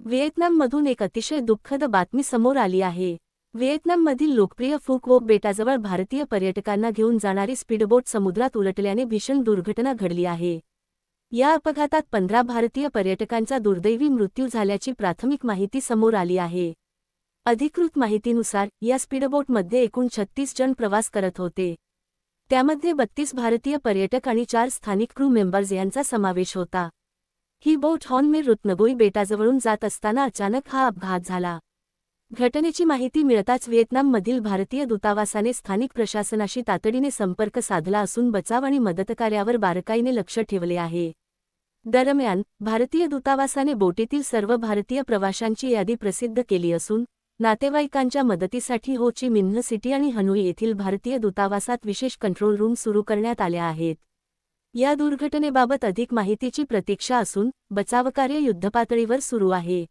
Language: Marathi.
व्हिएतनाममधून एक अतिशय दुःखद बातमी समोर आली आहे। व्हिएतनाममधील लोकप्रिय फुक वोक बेटाजवळ भारतीय पर्यटकांना घेऊन जाणारी स्पीडबोट समुद्रात उलटल्याने भीषण दुर्घटना घडली आहे। या अपघातात 15 भारतीय पर्यटकांचा दुर्दैवी मृत्यू झाल्याची प्राथमिक माहिती समोर आली आहे। अधिकृत माहितीनुसार या स्पीडबोटमध्ये एकूण 36 जण प्रवास करत होते। त्यामध्ये 32 भारतीय पर्यटक आणि 4 स्थानिक क्रू मेंबर्स यांचा समावेश होता। ही बोट हॉनमेर रुत्नबोई बेटाजवळून जात असताना अचानक हा अपघात झाला। घटनेची माहिती मिळताच व्हिएतनाममधील भारतीय दूतावासाने स्थानिक प्रशासनाशी तातडीने संपर्क साधला असून बचाव आणि मदतकार्यावर बारकाईने लक्ष ठेवले आहे। दरम्यान, भारतीय दूतावासाने बोटीतील सर्व भारतीय प्रवाशांची यादी प्रसिद्ध केली असून, नातेवाईकांच्या मदतीसाठी हो ची मिन्ह सिटी आणि हनोई येथील भारतीय दूतावासात विशेष कंट्रोल रूम सुरू करण्यात आल्या आहेत। या दुर्घटनेबाबत अधिक माहितीची प्रतीक्षा असून, बचावकार्य युद्धपातळीवर सुरू आहे।